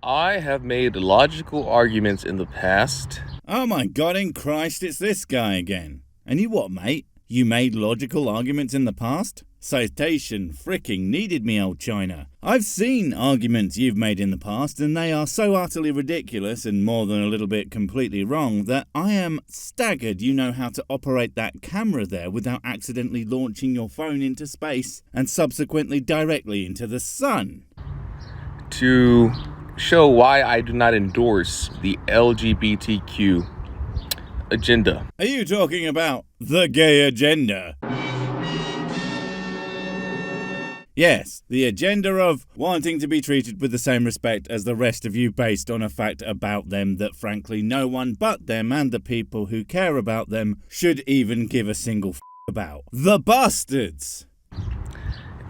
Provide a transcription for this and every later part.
I have made logical arguments in the past. Oh my God in Christ, it's this guy again. And you what, mate? You made logical arguments in the past? Citation fricking needed me, old China. I've seen arguments you've made in the past, and they are so utterly ridiculous and more than a little bit completely wrong that I am staggered you know how to operate that camera there without accidentally launching your phone into space and subsequently directly into the sun. To show why I do not endorse the LGBTQ agenda. Are you talking about the gay agenda? Yes, the agenda of wanting to be treated with the same respect as the rest of you based on a fact about them that frankly no one but them and the people who care about them should even give a single about. The bastards!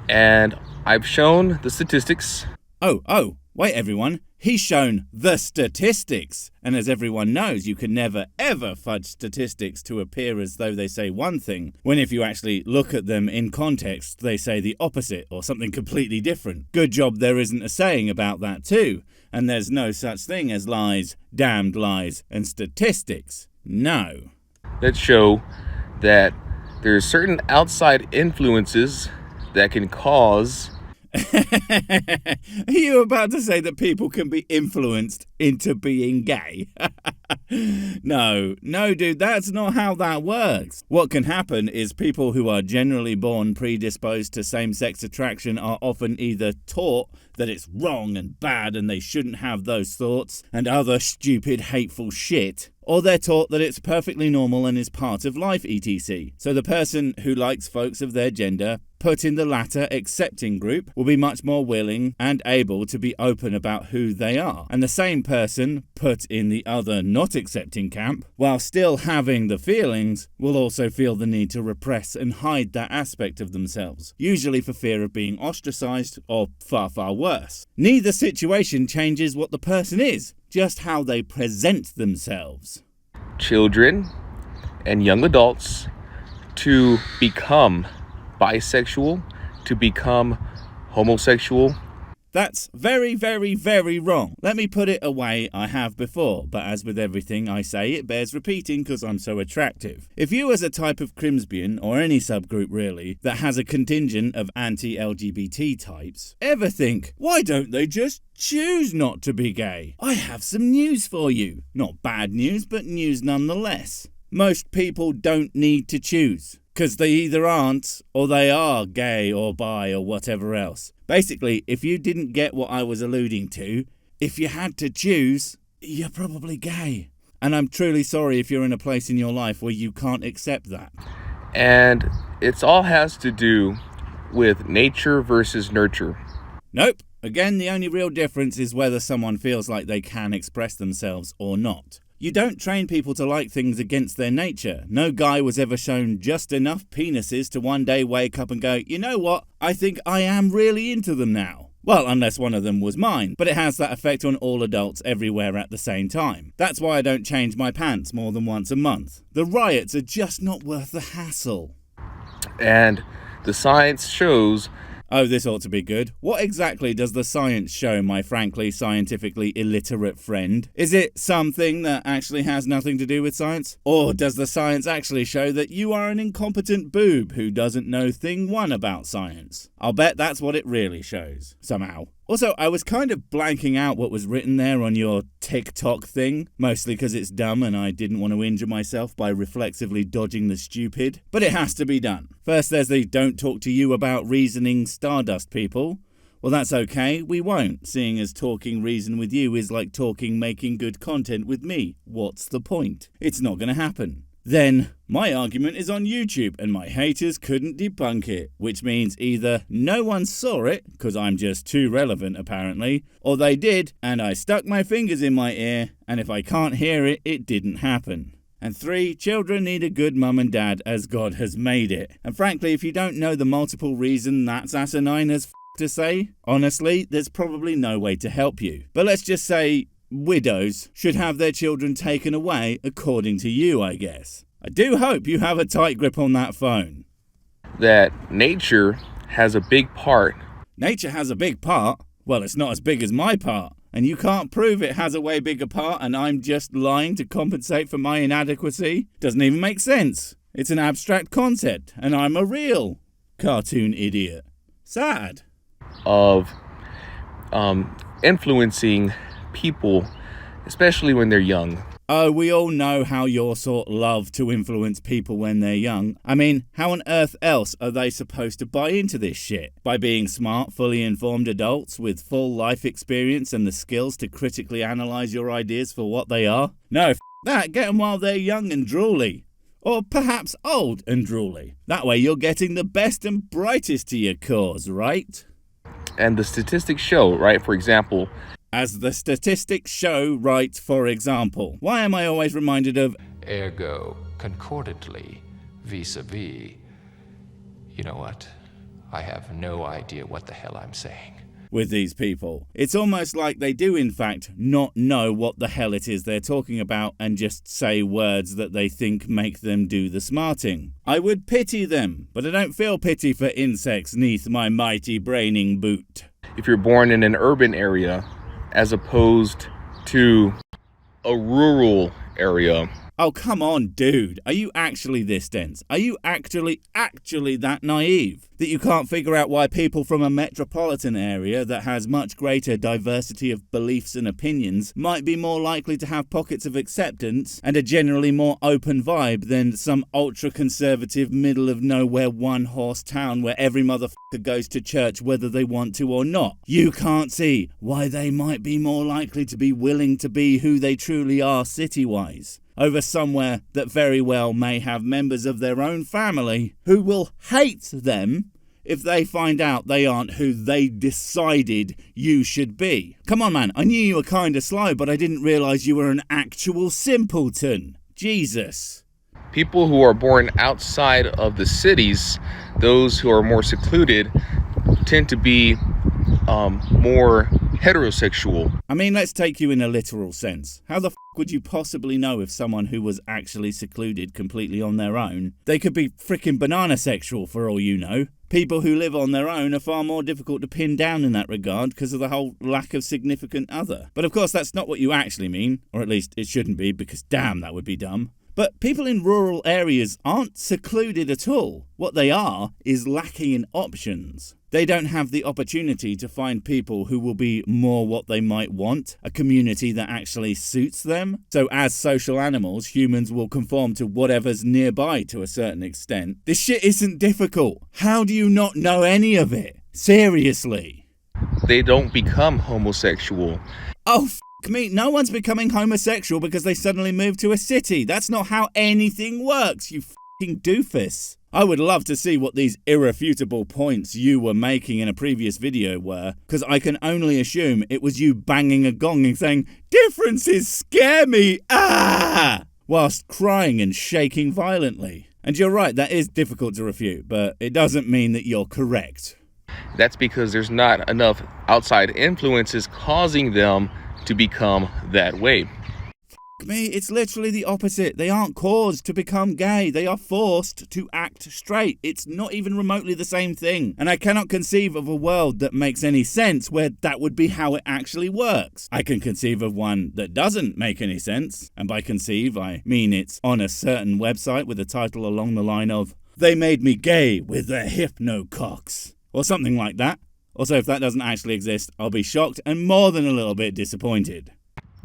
And I've shown the statistics. Oh, wait everyone. He's shown the statistics. And as everyone knows, you can never ever fudge statistics to appear as though they say one thing, when if you actually look at them in context, they say the opposite or something completely different. Good job there isn't a saying about that too. And there's no such thing as lies, damned lies, and statistics. No. That show that there are certain outside influences that can cause... Are you about to say that people can be influenced into being gay? No, dude, that's not how that works. What can happen is people who are generally born predisposed to same-sex attraction are often either taught that it's wrong and bad and they shouldn't have those thoughts and other stupid, hateful shit, or they're taught that it's perfectly normal and is part of life, etc. So the person who likes folks of their gender, put in the latter accepting group, will be much more willing and able to be open about who they are. And the same person, put in the other not accepting camp, while still having the feelings, will also feel the need to repress and hide that aspect of themselves, usually for fear of being ostracized or far, far worse. Neither situation changes what the person is, just how they present themselves. Children and young adults to become bisexual, to become homosexual. That's very, very, very wrong. Let me put it away, I have before, but as with everything I say, it bears repeating because I'm so attractive. If you as a type of Crimsbian, or any subgroup really, that has a contingent of anti-LGBT types, ever think, why don't they just choose not to be gay? I have some news for you. Not bad news, but news nonetheless. Most people don't need to choose, because they either aren't or they are gay or bi or whatever else. Basically, if you didn't get what I was alluding to, if you had to choose, you're probably gay. And I'm truly sorry if you're in a place in your life where you can't accept that. And it all has to do with nature versus nurture. Nope. Again, the only real difference is whether someone feels like they can express themselves or not. You don't train people to like things against their nature. No guy was ever shown just enough penises to one day wake up and go, you know what, I think I am really into them now. Well, unless one of them was mine, but it has that effect on all adults everywhere at the same time. That's why I don't change my pants more than once a month. The riots are just not worth the hassle. And the science shows... Oh, this ought to be good. What exactly does the science show, my frankly scientifically illiterate friend? Is it something that actually has nothing to do with science? Or does the science actually show that you are an incompetent boob who doesn't know thing one about science? I'll bet that's what it really shows, somehow. Also, I was kind of blanking out what was written there on your TikTok thing, mostly because it's dumb and I didn't want to injure myself by reflexively dodging the stupid. But it has to be done. First, there's the don't talk to you about reasoning Stardust people. Well, that's okay, we won't, seeing as talking reason with you is like talking making good content with me. What's the point? It's not going to happen. Then, my argument is on YouTube and my haters couldn't debunk it, which means either no one saw it, because I'm just too relevant apparently, or they did and I stuck my fingers in my ear, and if I can't hear it, it didn't happen. And 3, children need a good mum and dad as God has made it. And frankly, if you don't know the multiple reason that's asinine as to say, honestly, there's probably no way to help you. But let's just say widows should have their children taken away according to you, I guess. I do hope you have a tight grip on that phone. That nature has a big part. Nature has a big part? Well, it's not as big as my part. and you can't prove it has a way bigger part and I'm just lying to compensate for my inadequacy, doesn't even make sense. It's an abstract concept, and I'm a real cartoon idiot. Sad. Of influencing people, especially when they're young. Oh, we all know how your sort love to influence people when they're young. I mean, how on earth else are they supposed to buy into this shit? By being smart, fully informed adults with full life experience and the skills to critically analyse your ideas for what they are? No, that, get them while they're young and drooly. Or perhaps old and drooly. That way you're getting the best and brightest to your cause, right? And the statistics show, right, for example... As the statistics show, right, for example. Why am I always reminded of ergo, concordantly, vis-a-vis? You know what? I have no idea what the hell I'm saying. With these people? It's almost like they do, in fact, not know what the hell it is they're talking about and just say words that they think make them do the smarting. I would pity them, but I don't feel pity for insects neath my mighty braining boot. If you're born in an urban area, as opposed to a rural area. Oh, come on, dude. Are you actually this dense? Are you actually that naive? That you can't figure out why people from a metropolitan area that has much greater diversity of beliefs and opinions might be more likely to have pockets of acceptance and a generally more open vibe than some ultra-conservative middle-of-nowhere one-horse town where every motherfucker goes to church whether they want to or not. You can't see why they might be more likely to be willing to be who they truly are city-wise, over somewhere that very well may have members of their own family who will hate them if they find out they aren't who they decided you should be. Come on, man, I knew you were kinda slow, but I didn't realise you were an actual simpleton. Jesus. People who are born outside of the cities, those who are more secluded, tend to be more heterosexual. I mean, let's take you in a literal sense. How the would you possibly know if someone who was actually secluded completely on their own? They could be frickin' banana sexual for all you know. People who live on their own are far more difficult to pin down in that regard because of the whole lack of significant other. But of course that's not what you actually mean, or at least it shouldn't be, because damn, that would be dumb. But people in rural areas aren't secluded at all. What they are is lacking in options. They don't have the opportunity to find people who will be more what they might want, a community that actually suits them. So as social animals, humans will conform to whatever's nearby to a certain extent. This shit isn't difficult. How do you not know any of it? Seriously. They don't become homosexual. Oh, me, no one's becoming homosexual because they suddenly move to a city. That's not how anything works, you f***ing doofus. I would love to see what these irrefutable points you were making in a previous video were, because I can only assume it was you banging a gong and saying, "Differences scare me, ah!" whilst crying and shaking violently. And you're right, that is difficult to refute, but it doesn't mean that you're correct. That's because there's not enough outside influences causing them to become that way. Me, it's literally the opposite. They aren't caused to become gay. They are forced to act straight. It's not even remotely the same thing. And I cannot conceive of a world that makes any sense where that would be how it actually works. I can conceive of one that doesn't make any sense. And by conceive, I mean it's on a certain website with a title along the line of, "They made me gay with their hypno-cocks," or something like that. Also, if that doesn't actually exist, I'll be shocked and more than a little bit disappointed.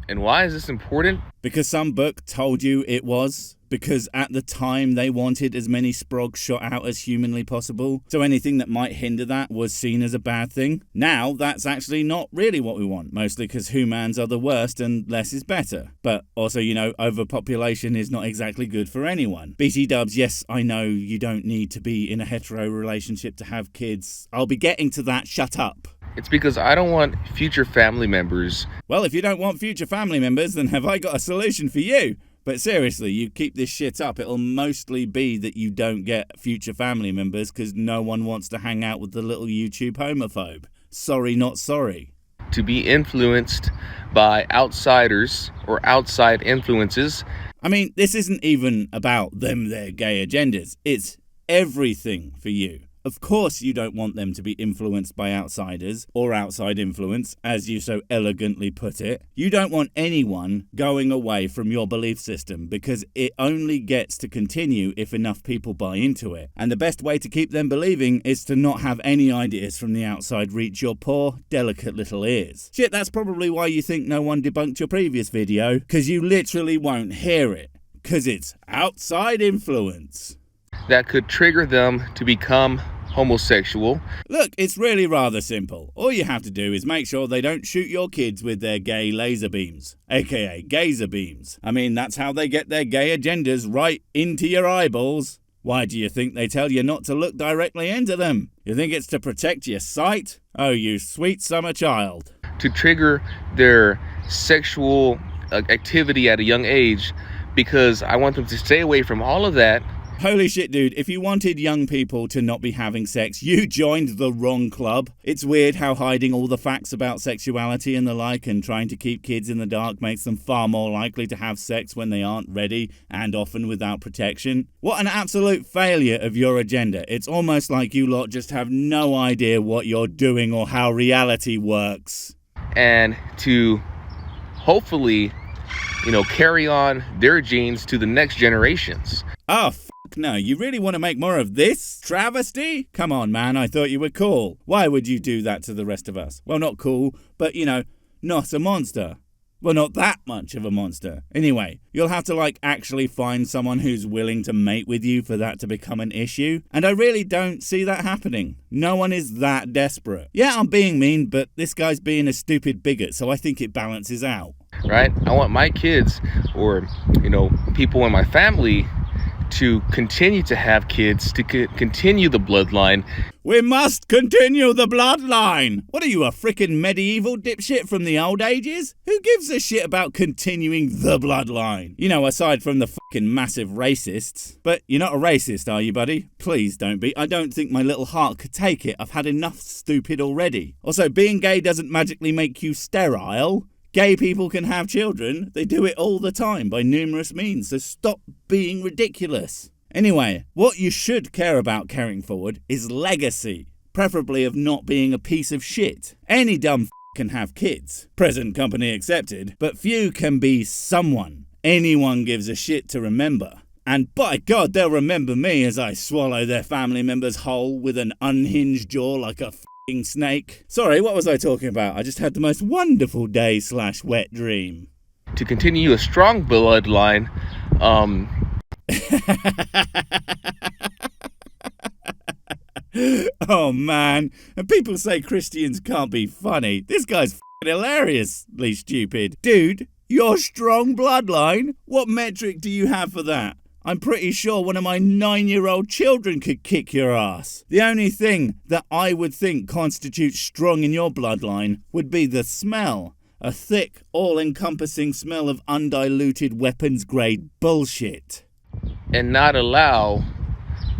And why is this important? Because some book told you it was. Because at the time they wanted as many sprogs shot out as humanly possible. So anything that might hinder that was seen as a bad thing. Now that's actually not really what we want. Mostly because humans are the worst and less is better. But also, you know, overpopulation is not exactly good for anyone. BT dubs, yes, I know you don't need to be in a hetero relationship to have kids. I'll be getting to that, shut up. It's because I don't want future family members. Well, if you don't want future family members, then have I got a solution for you? But seriously, you keep this shit up, it'll mostly be that you don't get future family members because no one wants to hang out with the little YouTube homophobe. Sorry, not sorry. To be influenced by outsiders or outside influences. I mean, this isn't even about them, their gay agendas. It's everything for you. Of course you don't want them to be influenced by outsiders, or outside influence, as you so elegantly put it. You don't want anyone going away from your belief system, because it only gets to continue if enough people buy into it. And the best way to keep them believing is to not have any ideas from the outside reach your poor, delicate little ears. Shit, that's probably why you think no one debunked your previous video, because you literally won't hear it, because it's outside influence. That could trigger them to become homosexual. Look, it's really rather simple. All you have to do is make sure they don't shoot your kids with their gay laser beams, aka gazer beams. I mean, that's how they get their gay agendas right into your eyeballs. Why do you think they tell you not to look directly into them? You think it's to protect your sight? Oh, you sweet summer child. To trigger their sexual activity at a young age, because I want them to stay away from all of that. Holy shit, dude, if you wanted young people to not be having sex, you joined the wrong club. It's weird how hiding all the facts about sexuality and the like and trying to keep kids in the dark makes them far more likely to have sex when they aren't ready and often without protection. What an absolute failure of your agenda. It's almost like you lot just have no idea what you're doing or how reality works. And to hopefully, carry on their genes to the next generations. Oh, no, you really want to make more of this travesty? Come on, man, I thought you were cool. Why would you do that to the rest of us? Well, not cool, but, not a monster. Well, not that much of a monster. Anyway, you'll have to, actually find someone who's willing to mate with you for that to become an issue. And I really don't see that happening. No one is that desperate. Yeah, I'm being mean, but this guy's being a stupid bigot, so I think it balances out. Right? I want my kids or, people in my family to continue to have kids, to continue the bloodline. We must continue the bloodline! What are you, a frickin' medieval dipshit from the old ages? Who gives a shit about continuing the bloodline? Aside from the fucking massive racists. But you're not a racist, are you, buddy? Please don't be. I don't think my little heart could take it. I've had enough stupid already. Also, being gay doesn't magically make you sterile. Gay people can have children. They do it all the time by numerous means, so stop being ridiculous. Anyway, what you should care about carrying forward is legacy, preferably of not being a piece of shit. Any dumb can have kids, present company accepted, but few can be someone anyone gives a shit to remember. And by God, they'll remember me as I swallow their family members whole with an unhinged jaw like a snake. Sorry, what was I talking about? I just had the most wonderful day/wet dream. To continue a strong bloodline, Oh man, and people say Christians can't be funny. This guy's hilariously stupid. Dude, your strong bloodline? What metric do you have for that? I'm pretty sure one of my 9-year-old children could kick your ass. The only thing that I would think constitutes strong in your bloodline would be the smell. A thick, all-encompassing smell of undiluted weapons-grade bullshit. And not allow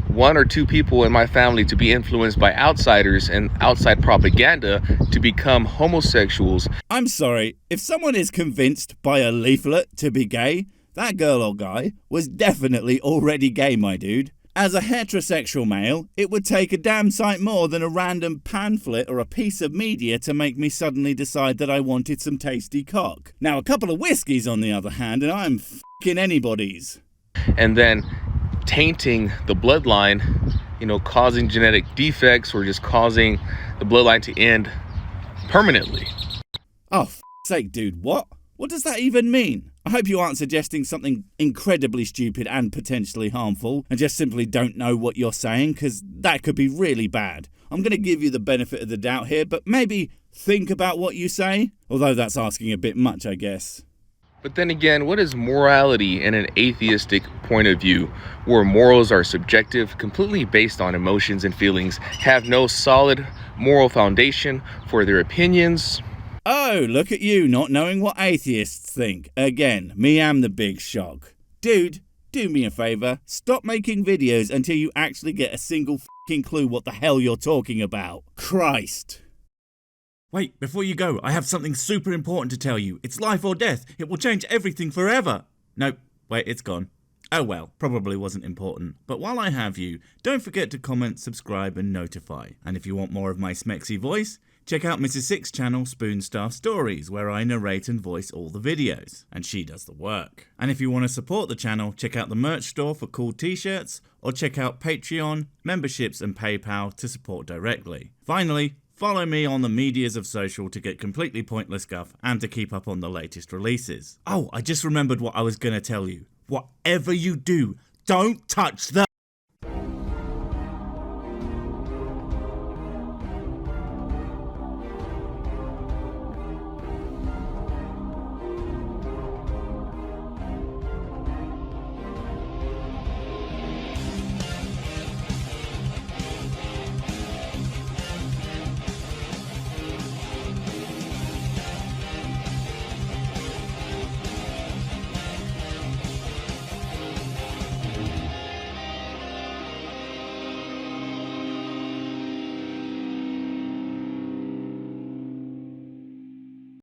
1 or 2 people in my family to be influenced by outsiders and outside propaganda to become homosexuals. I'm sorry, if someone is convinced by a leaflet to be gay, that girl or guy was definitely already gay, my dude. As a heterosexual male, it would take a damn sight more than a random pamphlet or a piece of media to make me suddenly decide that I wanted some tasty cock. Now, a couple of whiskeys, on the other hand, and I'm f***ing anybody's. And then tainting the bloodline, causing genetic defects or just causing the bloodline to end permanently. Oh, f***'s sake, dude, what? What does that even mean? I hope you aren't suggesting something incredibly stupid and potentially harmful and just simply don't know what you're saying, because that could be really bad. I'm going to give you the benefit of the doubt here, but maybe think about what you say, although that's asking a bit much, I guess. But then again, what is morality in an atheistic point of view, where morals are subjective, completely based on emotions and feelings, have no solid moral foundation for their opinions? Oh, look at you not knowing what atheists think. Again, me am the big shock. Dude, do me a favour. Stop making videos until you actually get a single f***ing clue what the hell you're talking about. Christ. Wait, before you go, I have something super important to tell you. It's life or death. It will change everything forever. Nope, wait, it's gone. Oh well, probably wasn't important. But while I have you, don't forget to comment, subscribe and notify. And if you want more of my smexy voice, check out Mrs. Six channel Spoon Staff Stories, where I narrate and voice all the videos, and she does the work. And if you want to support the channel, check out the merch store for cool t-shirts, or check out Patreon, memberships and PayPal to support directly. Finally, follow me on the medias of social to get completely pointless guff and to keep up on the latest releases. Oh, I just remembered what I was gonna tell you. Whatever you do, don't touch the